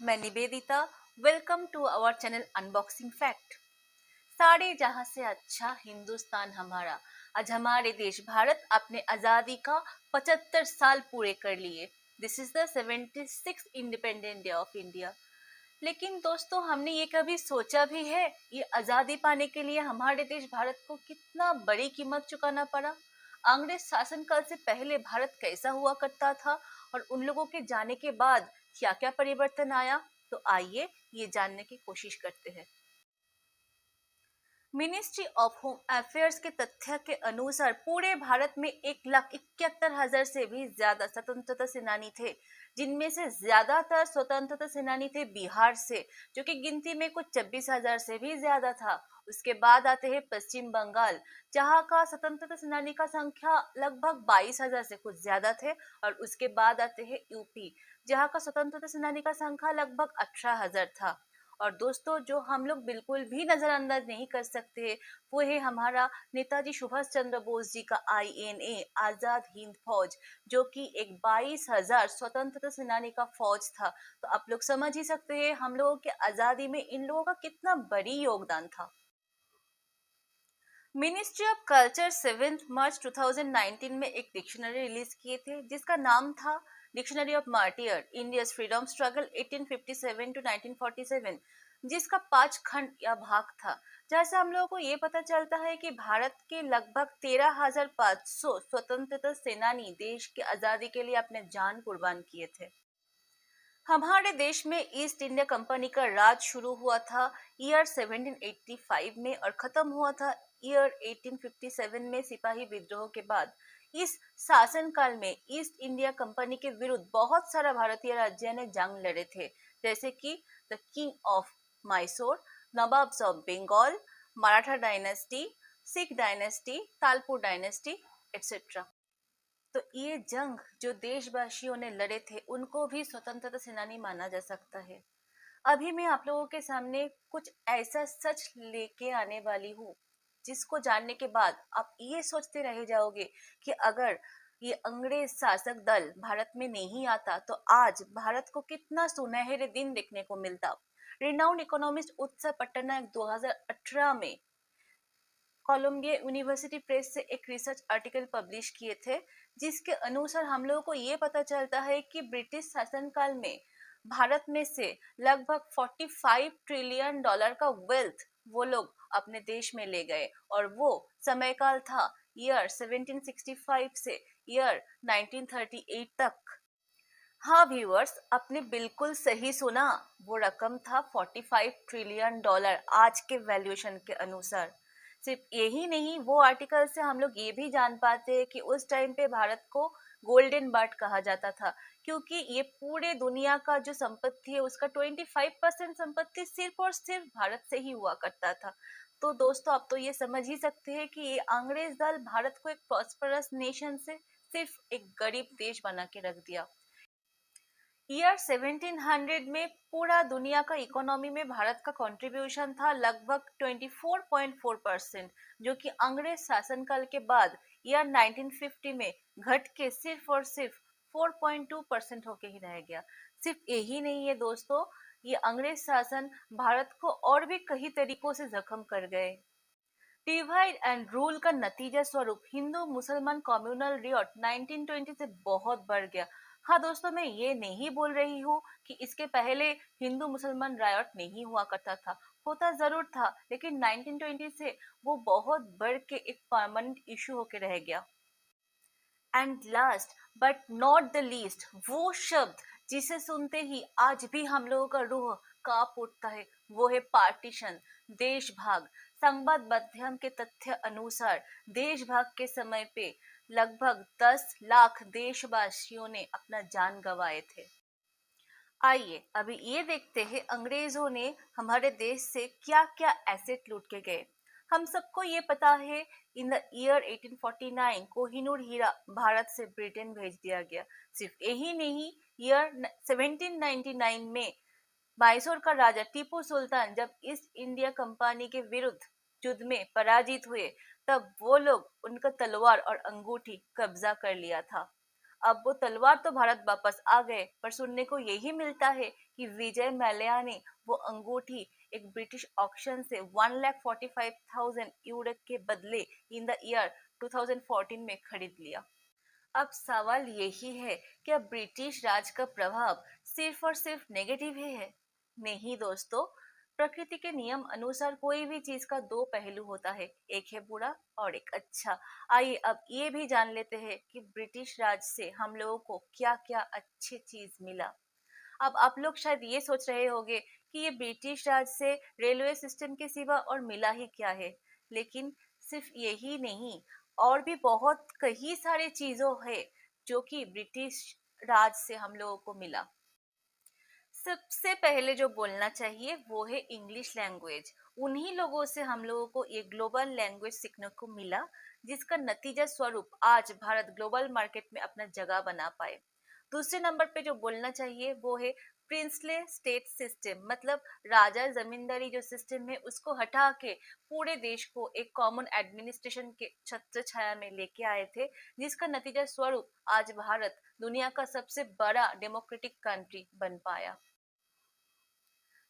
मैं Nivedita. Welcome to our channel unboxing fact. सारे जहां से अच्छा हिंदुस्तान हमारा। आज हमारे देश भारत अपने आजादी का 75 साल पूरे कर लिए। This is the 76 independent day of India. लेकिन दोस्तों, हमने ये कभी सोचा भी है ये आजादी पाने के लिए हमारे देश भारत को कितना बड़ी कीमत चुकाना पड़ा? अंग्रेज शासनकाल से पहले भारत कैसा हुआ करता था और उन लोगों के जाने के बाद क्या क्या परिवर्तन आया? तो आइए ये जानने की कोशिश करते हैं। मिनिस्ट्री ऑफ होम अफेयर्स के तथ्य के अनुसार पूरे भारत में 1,71,000 से भी ज्यादा स्वतंत्रता सेनानी थे, जिनमें से ज्यादातर स्वतंत्रता सेनानी थे बिहार से, जो कि गिनती में कुछ 26,000 से भी ज्यादा था। उसके बाद आते हैं पश्चिम बंगाल, जहां का स्वतंत्रता सेनानी का संख्या लगभग 22,000 से कुछ ज्यादा थे। और उसके बाद आते हैं यूपी, जहां का स्वतंत्रता सेनानी का संख्या लगभग 18,000 था। और दोस्तों, जो हम लोग बिल्कुल भी नजरअंदाज नहीं कर सकते वो है हमारा नेताजी सुभाष चंद्र बोस जी का INA, आजाद हिंद फौज, जो कि एक 22,000 स्वतंत्रता सेनानी का फौज था। तो आप लोग समझ ही सकते हैं हम लोगों के आजादी में इन लोगों का कितना बड़ी योगदान था। मिनिस्ट्री ऑफ कल्चर 7 मार्च 2019 में एक डिक्शनरी रिलीज किए थे, जिसका नाम था dictionary of martyr India's freedom struggle 1857 to 1947, जिसका 5 खंड या भाग था। जैसे हम लोगों को ये पता चलता है कि भारत के लगभग 13,500 स्वतंत्रता सेनानी देश की आजादी के लिए अपने जान कुर्बान किए थे। हमारे देश में ईस्ट इंडिया कंपनी का राज शुरू हुआ था ईयर 1785 में और खत्म हुआ था ईयर 1857 में सिपाही विद्रोह के बाद। इस शासनकाल में ईस्ट इंडिया कंपनी के विरुद्ध बहुत सारा भारतीय राज्य ने जंग लड़े थे, जैसे कि the king of Mysore, nawabs of Bengal, Maratha dynasty, Sikh dynasty, Talpur dynasty, etcetera. तो ये जंग जो देशवासियों ने लड़े थे उनको भी स्वतंत्रता सेनानी माना जा सकता है। अभी मैं आप लोगों के सामने कुछ ऐसा सच लेके आने वाली हूँ जिसको जानने के बाद आप ये सोचते रह जाओगे कि अगर ये अंग्रेज शासक दल भारत में नहीं आता तो आज भारत को कितना सुनहरे दिन देखने को मिलता। रिनाउंड इकोनॉमिस्ट उत्सव पट्टनायक 2018 में कोलंबिया यूनिवर्सिटी प्रेस से एक रिसर्च आर्टिकल पब्लिश किए थे, जिसके अनुसार हम लोगों को ये पता चलता है कि ब्रिटिश शासनकाल में भारत में से लगभग 45 ट्रिलियन डॉलर का वेल्थ वो लोग अपने देश में ले गए। और वो समय काल था ईयर 1765 से ईयर 1938 तक। हाँ व्यूअर्स, आपने बिल्कुल सही सुना, वो रकम था 45 ट्रिलियन डॉलर आज के वैल्यूएशन के अनुसार। सिर्फ यही नहीं, वो आर्टिकल से हम लोग ये भी जान पाते हैं कि उस टाइम पे भारत को गोल्डन बर्ड कहा जाता था, क्योंकि ये पूरे दुनिया का जो संपत्ति है उसका 25% संपत्ति सिर्फ और सिर्फ भारत से ही हुआ करता था। तो दोस्तों, आप तो ये समझ ही सकते हैं कि ये अंग्रेज दल भारत को एक प्रॉस्परस नेशन से सिर्फ एक गरीब देश बना के रख दिया। ईयर 1700 में पूरा दुनिया का इकोनॉमी में भारत का कंट्रीब्यूशन था लगभग 24.4%, जो कि अंग्रेज शासनकाल के बाद ईयर 1950 में घट के सिर्फ और सिर्फ 4.2% होके ही रह गया। सिर्फ यही नहीं है दोस्तों, ये अंग्रेज शासन भारत को और भी कई तरीकों से जख्म कर गए। डिवाइड एंड रूल का नतीजा स्वरूप हिंदू मुसलमान कम्युनल रिवॉल्ट 1920 से बहुत बढ़ गया। हाँ दोस्तों, मैं ये नहीं बोल रही हूँ कि इसके पहले हिंदू मुसलमान रायट नहीं हुआ करता था, होता जरूर था, लेकिन 1920 से वो बहुत बढ़ के एक परमानेंट इशू होके रह गया। And last but not the least, वो शब्द जिसे सुनते ही आज भी हम लोगों का रूह कांप उठता है, वो है पार्टीशन, देशभाग। संवाद माध्यम के तथ्य अनुसार देशभाग के समय पे लगभग 10 लाख देशवासियों ने अपना जान गंवाए थे। आइए अभी ये देखते हैं अंग्रेजों ने हमारे देश से क्या क्या एसेट लूट के गए। हम सबको ये पता है, इन द ईयर 1849 कोहिनूर हीरा भारत से ब्रिटेन भेज दिया गया। सिर्फ यही नहीं, ईयर 1799 में मैसूर का राजा टीपू सुल्तान जब ईस्ट इंडिया कंपनी के विरुद्ध युद्ध में पराजित हुए, तब वो लोग उनका तलवार और अंगूठी कब्जा कर लिया था। अब वो तलवार तो भारत वापस आ गए, पर सुनने को यही मिलता है कि विजय माल्या ने वो अंगूठी एक ब्रिटिश ऑक्शन से 1,45,000 यूरो के बदले इन द ईयर 2014 में खरीद लिया। अब सवाल यही है, क्या ब्रिटिश राज का प्रभाव सिर्फ और सिर्फ नेगेटिव ही है? नहीं दोस्तों, प्रकृति के नियम अनुसार कोई भी चीज का दो पहलू होता है, एक है बुरा और एक अच्छा। आइए अब ये भी जान लेते हैं कि ब्रिटिश राज से हम लोगों को क्या क्या अच्छी चीज मिला। अब आप लोग शायद ये सोच रहे होंगे कि ये ब्रिटिश राज से रेलवे सिस्टम के सिवा और मिला ही क्या है, लेकिन सिर्फ यही नहीं, और भी बहुत कई सारे चीजों है जो कि ब्रिटिश राज से हम लोगों को मिला। सबसे पहले जो बोलना चाहिए वो है इंग्लिश लैंग्वेज। उन्हीं लोगों से हम लोगों को ये ग्लोबल लैंग्वेज सीखने को मिला, जिसका नतीजा स्वरूप आज भारत ग्लोबल मार्केट में अपना जगह बना पाए। दूसरे नंबर पे जो बोलना चाहिए वो है प्रिंसले स्टेट सिस्टम, मतलब राजा जमींदारी जो सिस्टम है उसको हटा के पूरे देश को एक कॉमन एडमिनिस्ट्रेशन के छत्र छाया में लेके आए थे, जिसका नतीजा स्वरूप आज भारत दुनिया का सबसे बड़ा डेमोक्रेटिक कंट्री बन पाया।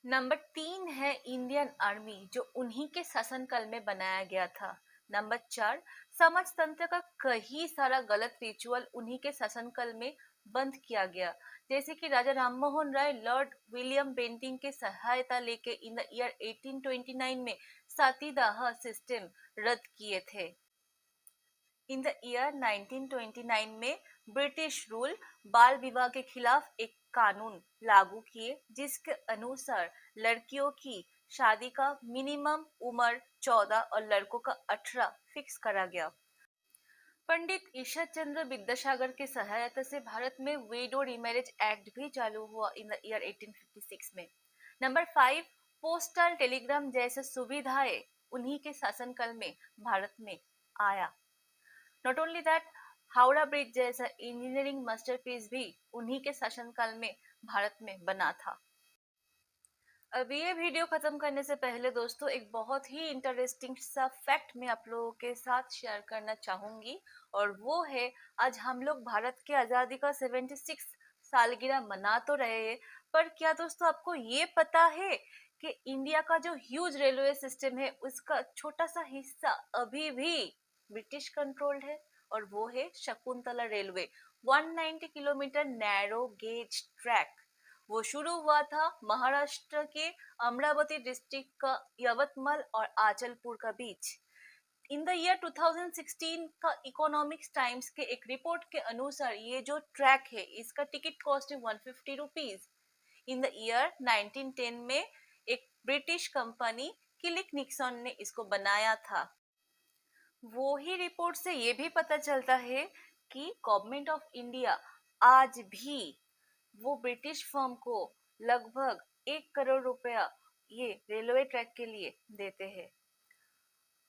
नंबर 3 है इंडियन आर्मी, जो उन्हीं के शासनकाल में बनाया गया था। नंबर 4, समाजतंत्र का कई सारा गलत रिचुअल उन्हीं के शासनकाल में बंद किया गया, जैसे कि Raja Rammohan Roy Lord William Bentinck के सहायता लेके इन द ईयर 1829 में सतीदाह सिस्टम रद्द किए थे। इन द ईयर 1929 में ब्रिटिश रूल बाल विवाह के खिलाफ एक कानून लागू किए, जिसके अनुसार लड़कियों की शादी का मिनिमम उम्र 14 और लड़कों का 18 फिक्स करा गया। पंडित ईशर चंद्र विद्यासागर के सहायता से भारत में विडो रीमैरिज एक्ट भी चालू हुआ इन द ईयर 1856 में। नंबर 5, पोस्टल टेलीग्राम जैसे सुविधाएं उन्हीं के शासनकाल में भारत में आया। Not only that, Howrah bridge जैसा इंजीनियरिंग मास्टरपीस भी उन्हीं के शासनकाल में भारत में बना था। अब ये वीडियो खत्म करने से पहले दोस्तों एक बहुत ही इंटरेस्टिंग सा फैक्ट मैं आप लोगों के साथ शेयर करना चाहूंगी, और वो है आज हम लोग भारत के आज़ादी का 76 सालगिरह मना तो रहे हैं, पर क्या दोस्तों आपको ये पता है कि इंडिया का जो ह्यूज रेलवे सिस्टम है उसका छोटा सा हिस्सा अभी भी ब्रिटिश कंट्रोल्ड है, और वो है Shakuntala railway, 190 kilometre narrow gauge track. वो शुरू हुआ था महाराष्ट्र के अमरावती डिस्ट्रिक्ट का यवतमाल और आचलपुर का बीच। इन द ईयर 2016 का इकोनॉमिक्स टाइम्स के एक रिपोर्ट के अनुसार ये जो ट्रैक है इसका टिकट कॉस्ट है 150 रुपीज। इन द ईयर 1910 में एक ब्रिटिश कंपनी किलिक निक्सन ने इसको बनाया था। वो ही रिपोर्ट से ये भी पता चलता है कि गवर्नमेंट ऑफ इंडिया आज भी वो ब्रिटिश फर्म को लगभग 1 करोड़ रुपया ये रेलवे ट्रैक के लिए देते हैं।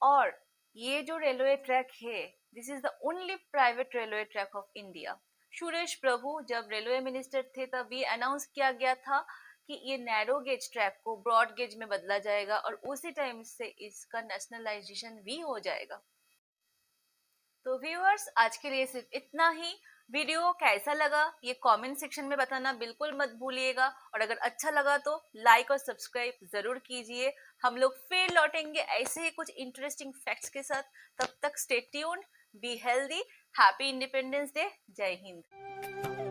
और ये जो रेलवे ट्रैक है, this is the only private railway track of India. Suresh Prabhu जब रेलवे मिनिस्टर थे तब ये अनाउंस किया गया था कि ये नैरो गेज ट्रैक को ब्रॉड गेज में बदला जाएगा, और उसी टाइम से इसका नेशनलाइजेशन भी हो जाएगा। तो व्यूअर्स, आज के लिए सिर्फ इतना ही। वीडियो कैसा लगा ये कमेंट सेक्शन में बताना बिल्कुल मत भूलिएगा, और अगर अच्छा लगा तो लाइक और सब्सक्राइब जरूर कीजिए। हम लोग फिर लौटेंगे ऐसे ही कुछ इंटरेस्टिंग फैक्ट्स के साथ। तब तक stay tuned, be healthy, happy independence day, जय हिंद।